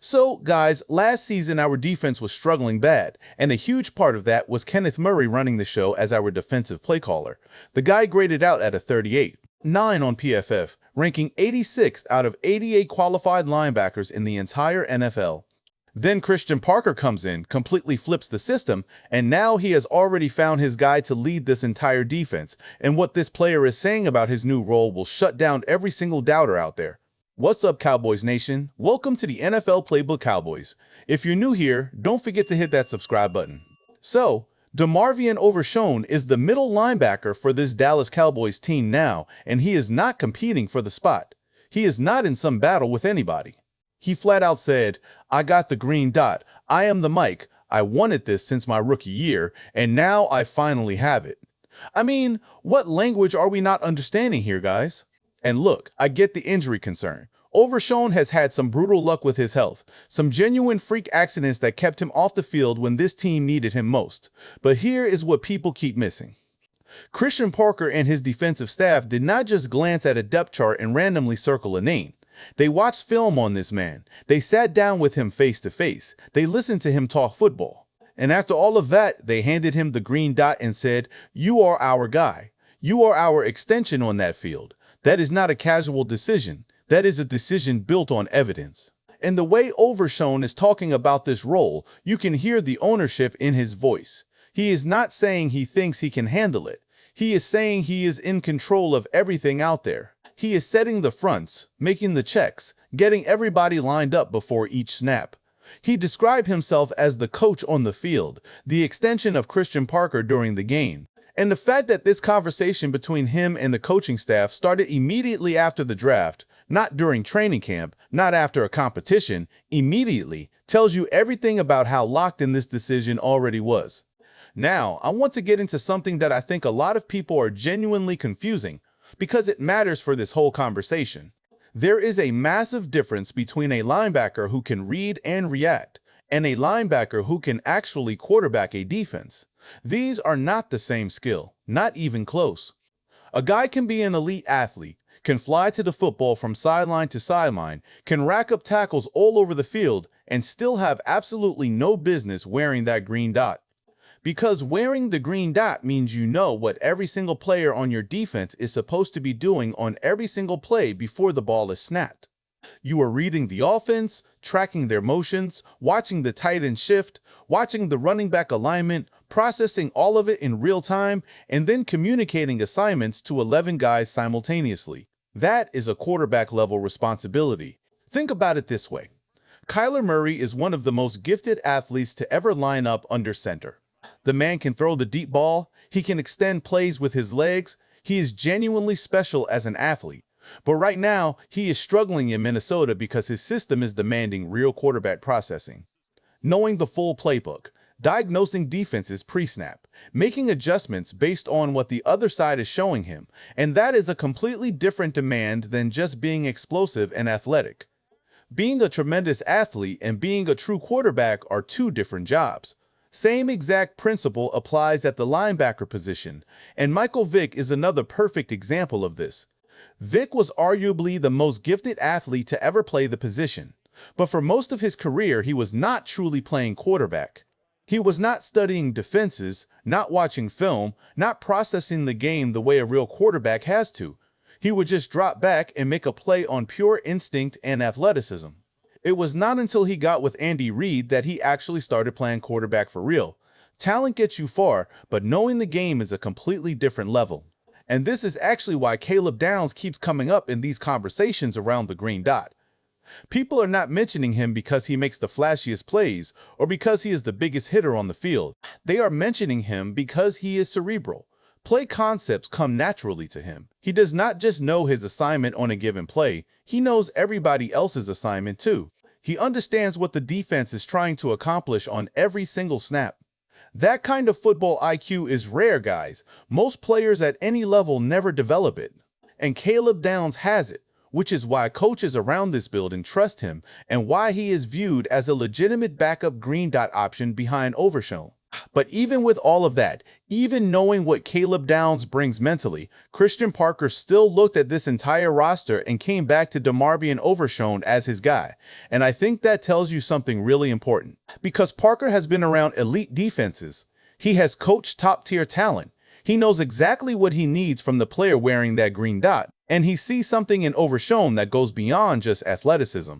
So, guys, last season our defense was struggling bad, and a huge part of that was Kenneth Murray running the show as our defensive play caller. The guy graded out at a 38, 9 on PFF, ranking 86th out of 88 qualified linebackers in the entire NFL. Then Christian Parker comes in, completely flips the system, and now he has already found his guy to lead this entire defense, and what this player is saying about his new role will shut down every single doubter out there. What's up, Cowboys Nation? Welcome to the NFL Playbook Cowboys. If you're new here, don't forget to hit that subscribe button. So, DeMarvion Overshon is the middle linebacker for this Dallas Cowboys team now, and he is not competing for the spot. He is not in some battle with anybody. He flat out said, "I got the green dot. I am the Mike. I wanted this since my rookie year, and now I finally have it." I mean, what language are we not understanding here, guys? And look, I get the injury concern. Overshon has had some brutal luck with his health, some genuine freak accidents that kept him off the field when this team needed him most. But here is what people keep missing. Christian Parker and his defensive staff did not just glance at a depth chart and randomly circle a name. They watched film on this man. They sat down with him face to face. They listened to him talk football. And after all of that, they handed him the green dot and said, "You are our guy. You are our extension on that field." That is not a casual decision. That is a decision built on evidence. And the way Overshon is talking about this role, you can hear the ownership in his voice. He is not saying he thinks he can handle it. He is saying he is in control of everything out there. He is setting the fronts, making the checks, getting everybody lined up before each snap. He described himself as the coach on the field, the extension of Christian Parker during the game. And the fact that this conversation between him and the coaching staff started immediately after the draft, not during training camp, not after a competition, immediately, tells you everything about how locked in this decision already was. Now, I want to get into something that I think a lot of people are genuinely confusing, because it matters for this whole conversation. There is a massive difference between a linebacker who can read and react, and a linebacker who can actually quarterback a defense. These are not the same skill, not even close. A guy can be an elite athlete, can fly to the football from sideline to sideline, can rack up tackles all over the field, and still have absolutely no business wearing that green dot. Because wearing the green dot means you know what every single player on your defense is supposed to be doing on every single play before the ball is snapped. You are reading the offense, tracking their motions, watching the tight end shift, watching the running back alignment, processing all of it in real time, and then communicating assignments to 11 guys simultaneously. That is a quarterback level responsibility. Think about it this way. Kyler Murray is one of the most gifted athletes to ever line up under center. The man can throw the deep ball. He can extend plays with his legs. He is genuinely special as an athlete. But right now, he is struggling in Minnesota because his system is demanding real quarterback processing. Knowing the full playbook, diagnosing defenses pre-snap, making adjustments based on what the other side is showing him, and that is a completely different demand than just being explosive and athletic. Being a tremendous athlete and being a true quarterback are two different jobs. Same exact principle applies at the linebacker position, and Michael Vick is another perfect example of this. Vick was arguably the most gifted athlete to ever play the position, but for most of his career he was not truly playing quarterback. He was not studying defenses, not watching film, not processing the game the way a real quarterback has to. He would just drop back and make a play on pure instinct and athleticism. It was not until he got with Andy Reid that he actually started playing quarterback for real. Talent gets you far, but knowing the game is a completely different level. And this is actually why Caleb Downs keeps coming up in these conversations around the green dot. People are not mentioning him because he makes the flashiest plays or because he is the biggest hitter on the field. They are mentioning him because he is cerebral. Play concepts come naturally to him. He does not just know his assignment on a given play, he knows everybody else's assignment too. He understands what the defense is trying to accomplish on every single snap. That kind of football IQ is rare, guys. Most players at any level never develop it. And Caleb Downs has it, which is why coaches around this building trust him and why he is viewed as a legitimate backup green dot option behind Overshon. But even with all of that, even knowing what Caleb Downs brings mentally, Christian Parker still looked at this entire roster and came back to DeMarvion Overshon as his guy. And I think that tells you something really important. Because Parker has been around elite defenses. He has coached top-tier talent. He knows exactly what he needs from the player wearing that green dot. And he sees something in Overshon that goes beyond just athleticism.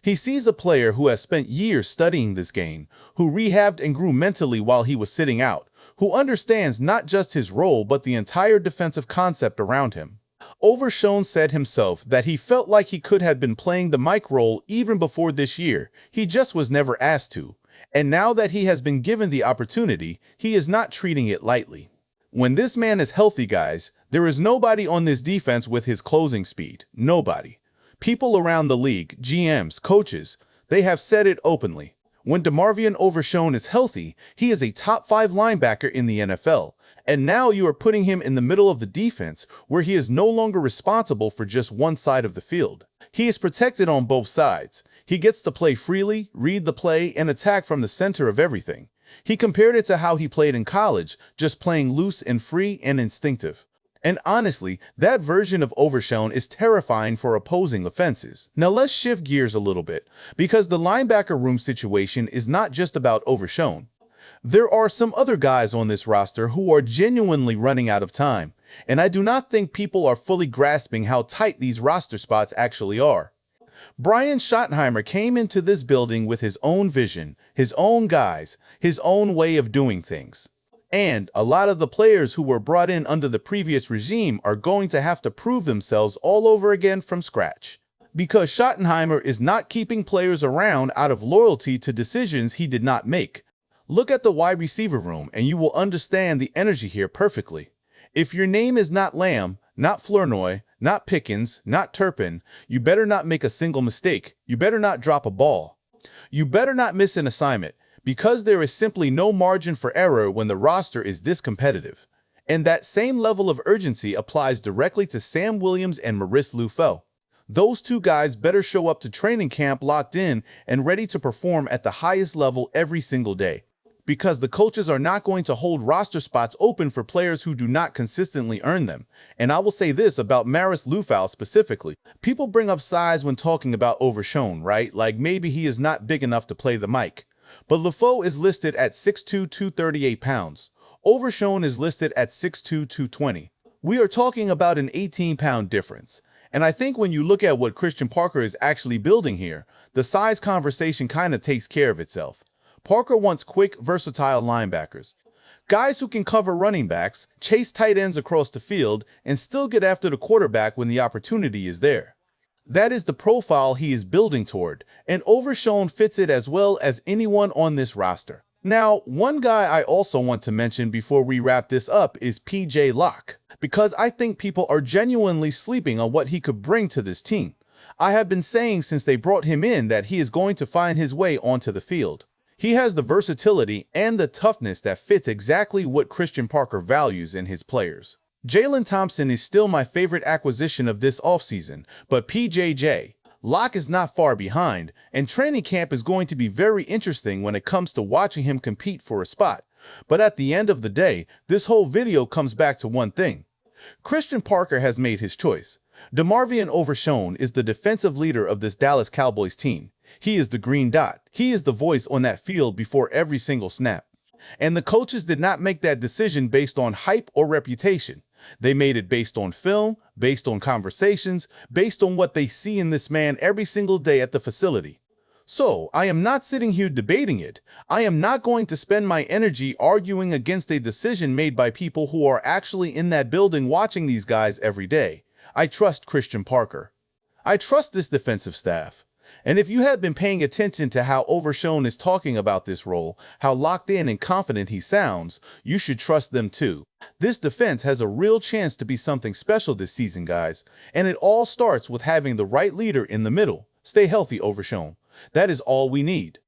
He sees a player who has spent years studying this game, who rehabbed and grew mentally while he was sitting out, who understands not just his role but the entire defensive concept around him. Overshon said himself that he felt like he could have been playing the Mike role even before this year, he just was never asked to. And now that he has been given the opportunity, he is not treating it lightly. When this man is healthy, guys, there is nobody on this defense with his closing speed. Nobody. People around the league, GMs, coaches, they have said it openly. When DeMarvion Overshon is healthy, he is a top 5 linebacker in the NFL. And now you are putting him in the middle of the defense, where he is no longer responsible for just one side of the field. He is protected on both sides. He gets to play freely, read the play, and attack from the center of everything. He compared it to how he played in college, just playing loose and free and instinctive. And honestly, that version of Overshon is terrifying for opposing offenses. Now let's shift gears a little bit, because the linebacker room situation is not just about Overshon. There are some other guys on this roster who are genuinely running out of time, and I do not think people are fully grasping how tight these roster spots actually are. Brian Schottenheimer came into this building with his own vision, his own guys, his own way of doing things. And a lot of the players who were brought in under the previous regime are going to have to prove themselves all over again from scratch. Because Schottenheimer is not keeping players around out of loyalty to decisions he did not make. Look at the wide receiver room and you will understand the energy here perfectly. If your name is not Lamb, not Flournoy, not Pickens, not Turpin, you better not make a single mistake. You better not drop a ball. You better not miss an assignment, because there is simply no margin for error when the roster is this competitive. And that same level of urgency applies directly to Sam Williams and Maurice Lufau. Those two guys better show up to training camp locked in and ready to perform at the highest level every single day. Because the coaches are not going to hold roster spots open for players who do not consistently earn them. And I will say this about Maurice Lufau specifically. People bring up size when talking about Overshon, right? Like maybe he is not big enough to play the mic. But Lufau is listed at 6'2", 238 pounds. Overshon is listed at 6'2", 220. We are talking about an 18-pound difference. And I think when you look at what Christian Parker is actually building here, the size conversation kind of takes care of itself. Parker wants quick, versatile linebackers. Guys who can cover running backs, chase tight ends across the field, and still get after the quarterback when the opportunity is there. That is the profile he is building toward, and Overshon fits it as well as anyone on this roster. Now, one guy I also want to mention before we wrap this up is P.J. Locke, because I think people are genuinely sleeping on what he could bring to this team. I have been saying since they brought him in that he is going to find his way onto the field. He has the versatility and the toughness that fits exactly what Christian Parker values in his players. Jalen Thompson is still my favorite acquisition of this offseason, but PJJ, Locke is not far behind, and training camp is going to be very interesting when it comes to watching him compete for a spot. But at the end of the day, this whole video comes back to one thing. Christian Parker has made his choice. DeMarvion Overshon is the defensive leader of this Dallas Cowboys team. He is the green dot. He is the voice on that field before every single snap. And the coaches did not make that decision based on hype or reputation. They made it based on film, based on conversations, based on what they see in this man every single day at the facility. So, I am not sitting here debating it. I am not going to spend my energy arguing against a decision made by people who are actually in that building watching these guys every day. I trust Christian Parker. I trust this defensive staff. And if you have been paying attention to how Overshon is talking about this role, how locked in and confident he sounds, you should trust them too. This defense has a real chance to be something special this season, guys. And it all starts with having the right leader in the middle. Stay healthy, Overshon. That is all we need.